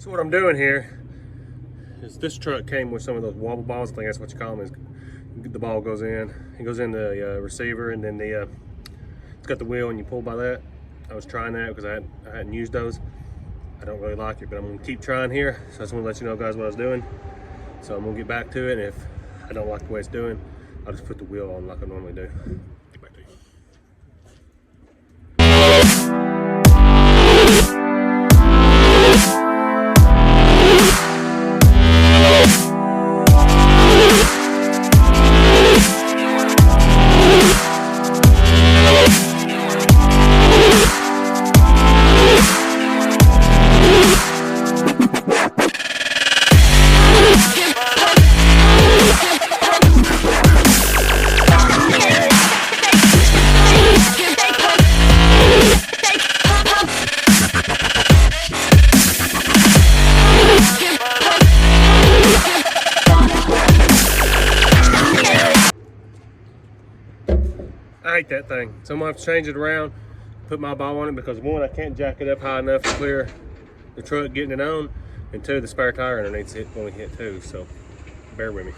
So what I'm doing here is this truck came with some of those wobble balls. I think that's what you call them. Is the ball goes in, it goes in the receiver, and then it's got the wheel, and you pull by that. I was trying that because I hadn't used those. I don't really like it, but I'm gonna keep trying here. So I just want to let you know, guys, what I was doing. So I'm gonna get back to it, and if I don't like the way it's doing, I'll just put the wheel on like I normally do. Get back to you. I hate that thing. So I'm gonna have to change it around, put my ball on it, because one, I can't jack it up high enough to clear the truck getting it on, and two, the spare tire underneath it only hit too, so bear with me.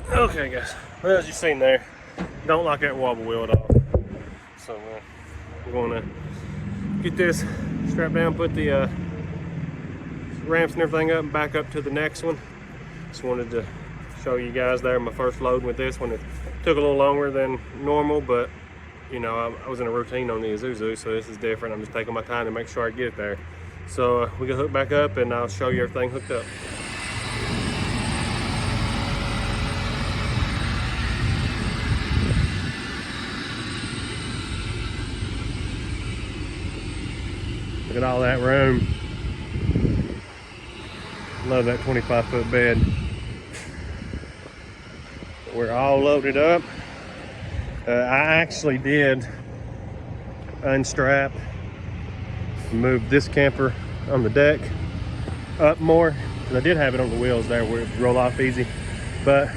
Okay guys, well, as you've seen there, don't like that wobble wheel at all. So we're going to get this strapped down, put the ramps and everything up, and back up to the next one. Just wanted to show you guys there my first load with this one. It took a little longer than normal, but you know, I was in a routine on the Isuzu, so this is different. I'm just taking my time to make sure I get it there. So we can hook back up, and I'll show you everything hooked up. Look at all that room. Love that 25-foot bed. We're all loaded up. I actually did unstrap, move this camper on the deck up more, because I did have it on the wheels there where it would roll off easy, but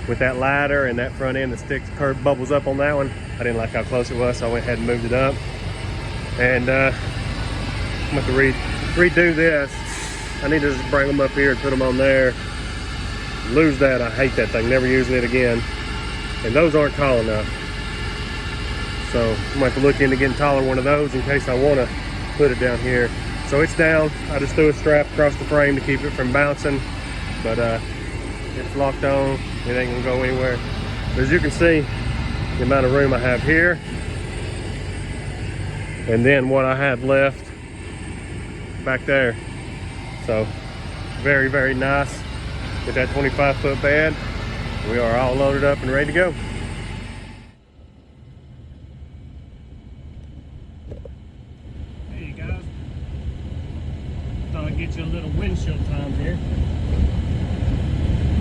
with that ladder and that front end that sticks curved bubbles up on that one, I didn't like how close it was, so I went ahead and moved it up. And I'm going to redo this. I need to just bring them up here and put them on there. Lose that. I hate that thing, never using it again. And those aren't tall enough, so I'm going to have to look into getting taller one of those in case I want to put it down here. So it's down. I just threw a strap across the frame to keep it from bouncing, but it's locked on. It ain't gonna go anywhere. But as you can see, the amount of room I have here, and then what I have left back there. So very, very nice. With that 25-foot bed, we are all loaded up and ready to go. Hey guys, thought I'd get you a little windshield time here.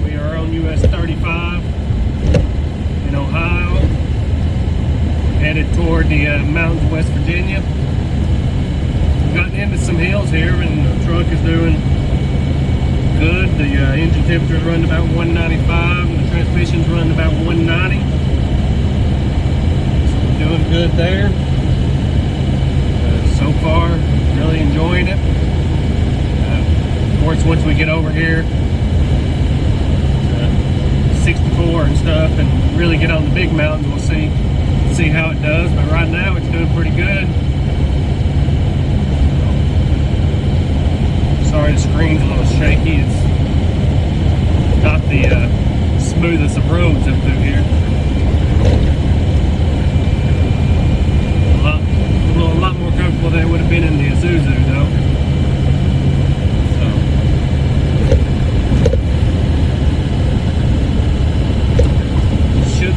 We are on US 35 in Ohio, headed toward the mountains of West Virginia. We've gotten into some hills here, and the truck is doing good. The engine temperature is running about 195, and the transmission's running about 190. So we're doing good there. So far, really enjoying it. Of course, once we get over here, 64 and stuff, and really get on the big mountains, we'll see how it does. But right now, it's doing pretty good. Sorry, the screen's a little shaky. It's not the smoothest of roads up through here. A lot more comfortable than it would have been in the Isuzu, though.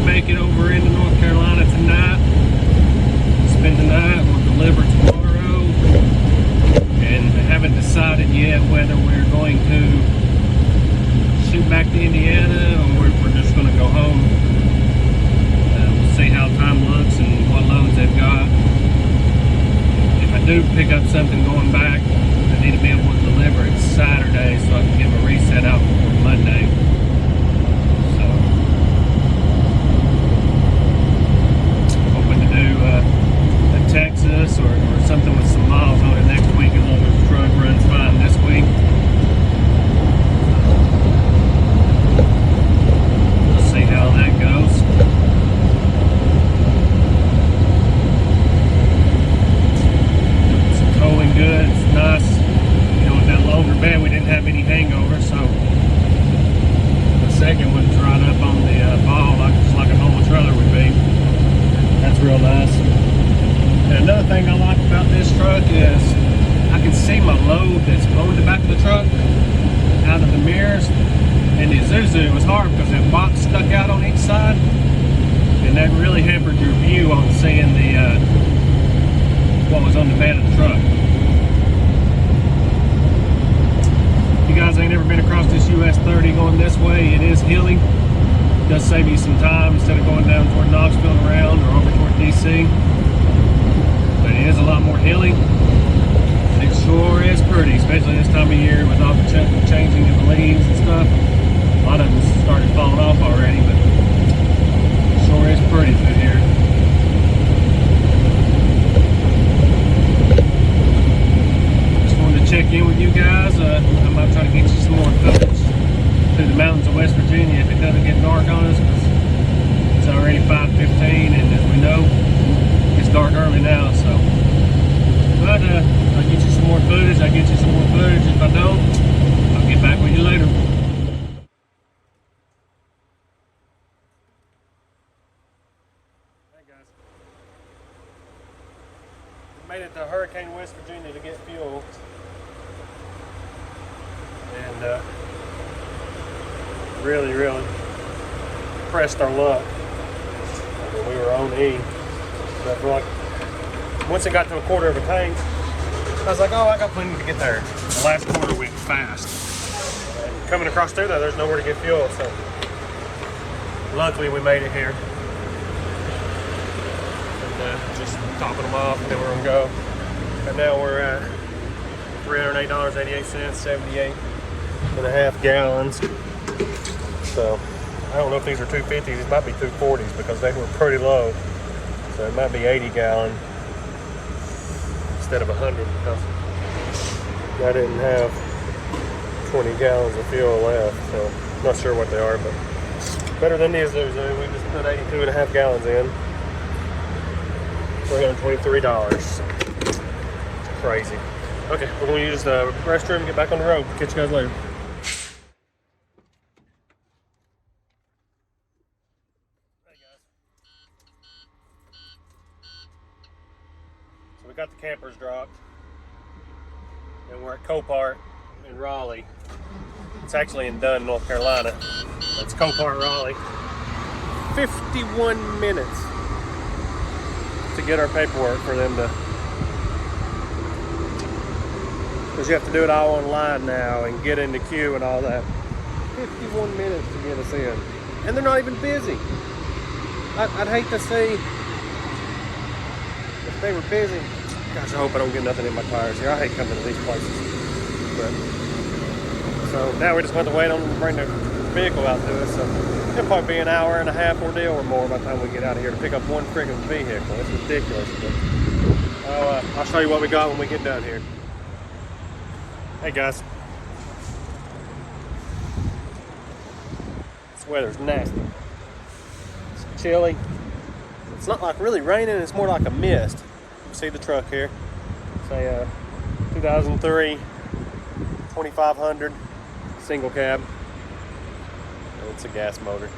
Make it over into North Carolina tonight, spend the night, we'll deliver tomorrow, and haven't decided yet whether we're going to shoot back to Indiana or if we're just going to go home. We'll see how time looks and what loads they've got. If I do pick up something going back, I need to be able to deliver it Saturday so I can give a reset out before Monday. Texas or something with some miles on it next week, as long as the truck runs fine this week. We'll see how that goes. It's towing good, it's nice. You know, with that longer bed, we didn't have any hangover, so the second one's right up on the ball, just like a normal trailer would be. That's real nice. And another thing I like about this truck is I can see my load that's on the back of the truck out of the mirrors. And the Isuzu, it was hard because that box stuck out on each side, and that really hampered your view on seeing the what was on the bed of the truck. If you guys ain't ever been across this US 30 going this way, it is hilly. It does save you some time instead of going down toward Knoxville and around or over toward DC. It is a lot more hilly. It sure is pretty, especially this time of year with all the changing of the leaves and stuff. A lot of them started falling off already, but it sure is pretty through here. Just wanted to check in with you guys. I might try to get you some more footage through the mountains of West Virginia if it doesn't get dark on us, because it's already 5:15, and as we know, it's dark early now, so. But I'll get you some more footage. I'll get you some more footage. If I don't, I'll get back with you later. Hey guys. We made it to Hurricane, West Virginia to get fuel. And really, really pressed our luck. I mean, we were on E. But for like, once it got to a quarter of a tank, I was like, oh, I got plenty to get there. The last quarter went fast. And coming across through there, there's nowhere to get fuel, so luckily we made it here. And just topping them off, and then we're gonna go. And now we're at $308.88, 78.5 gallons. So I don't know if these are 250s, these might be 240s because they were pretty low. So it might be 80 gallon instead of 100 because I didn't have 20 gallons of fuel left. So I'm not sure what they are, but better than these. We just put 82.5 gallons in. $323. It's crazy. Okay, we're going to use the restroom and get back on the road. Catch you guys later. Hey guys. So we got the campers dropped. And we're at Copart in Raleigh. It's actually in Dunn, North Carolina. It's Copart, Raleigh. 51 minutes to get our paperwork for them to, because you have to do it all online now and get in the queue and all that. 51 minutes to get us in, and they're not even busy. I'd hate to see if they were busy. Gosh, I hope I don't get nothing in my tires here. I hate coming to these places. But so now we're just going to wait on them to bring the vehicle out to us. So it'll probably be an hour and a half ordeal or more by the time we get out of here to pick up one freaking vehicle. It's ridiculous. But I'll show you what we got when we get done here. Hey guys. This weather's nasty. It's chilly. It's not like really raining, it's more like a mist. You see the truck here. It's a 2003 2500 single cab. It's a gas motor.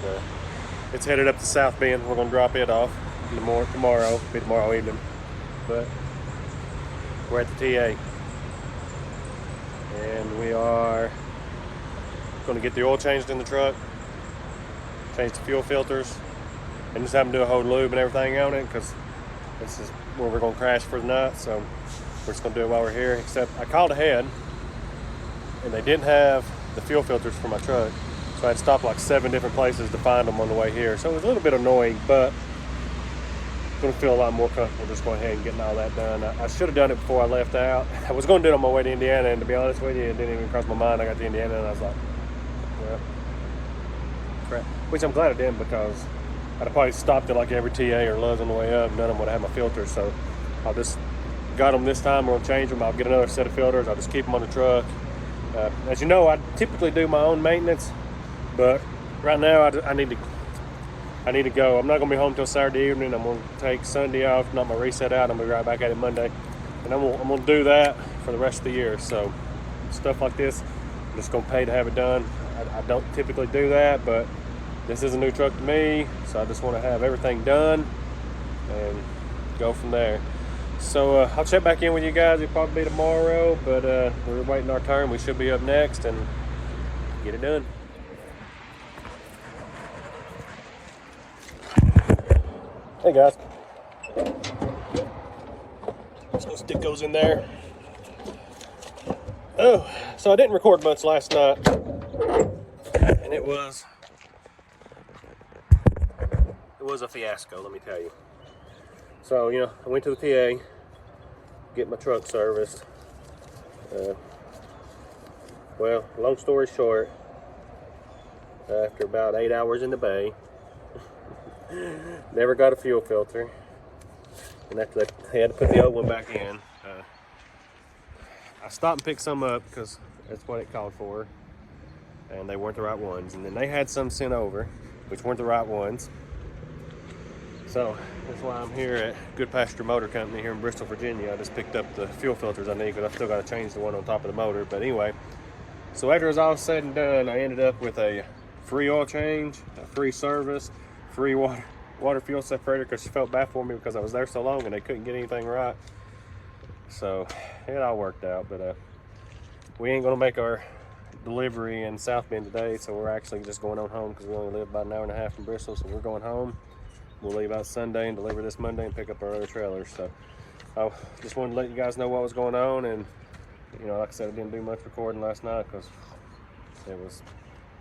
But, it's headed up to South Bend. We're going to drop it off tomorrow. Be tomorrow evening. But we're at the TA. And we are going to get the oil changed in the truck. Change the fuel filters. And just have them do a whole lube and everything on it because this is where we're going to crash for the night. So we're just going to do it while we're here. Except I called ahead and they didn't have the fuel filters for my truck. So I had to stop like 7 different places to find them on the way here. So it was a little bit annoying, but I'm going to feel a lot more comfortable just going ahead and getting all that done. I should have done it before I left out. I was going to do it on my way to Indiana, and to be honest with you, it didn't even cross my mind. I got to Indiana and I was like, well, crap. Which I'm glad I didn't because I'd have probably stopped at like every TA or Love's on the way up. None of them would have my filters. So I'll just got them this time. We're going to change them. I'll get another set of filters. I'll just keep them on the truck. As you know, I typically do my own maintenance, but right now I need to go. I'm not going to be home till Saturday evening. I'm going to take Sunday off, knock my reset out. I'm going to be right back at it Monday. And I'm going to do that for the rest of the year. So stuff like this, I'm just going to pay to have it done. I don't typically do that, but this is a new truck to me, so I just want to have everything done and go from there. So I'll check back in with you guys. It'll probably be tomorrow, but we're waiting our turn. We should be up next and get it done. Hey guys. So stick goes in there. Oh, so I didn't record much last night, and it was a fiasco, let me tell you. So, you know, I went to the TA, get my truck serviced. Well, long story short, after about 8 hours in the bay, never got a fuel filter, and after that, they had to put the old one back in. I stopped and picked some up because that's what it called for, and they weren't the right ones. And then they had some sent over, which weren't the right ones. So that's why I'm here at Good Pasture Motor Company here in Bristol, Virginia. I just picked up the fuel filters I need because I still got to change the one on top of the motor. But anyway, so after it was all said and done, I ended up with a free oil change, a free service, free water fuel separator because she felt bad for me because I was there so long and they couldn't get anything right. So it all worked out, but we ain't gonna make our delivery in South Bend today, so we're actually just going on home because we only live about an hour and a half from Bristol, so we're going home. We'll leave out Sunday and deliver this Monday and pick up our other trailers. So I just wanted to let you guys know what was going on, and you know, like I said, I didn't do much recording last night because it was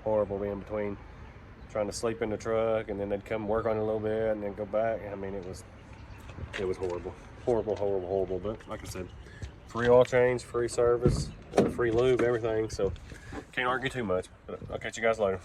horrible being between trying to sleep in the truck, and then they'd come work on it a little bit and then go back. I mean, it was horrible. Horrible. But like I said, free oil change, free service, free lube, everything. So can't argue too much. But I'll catch you guys later.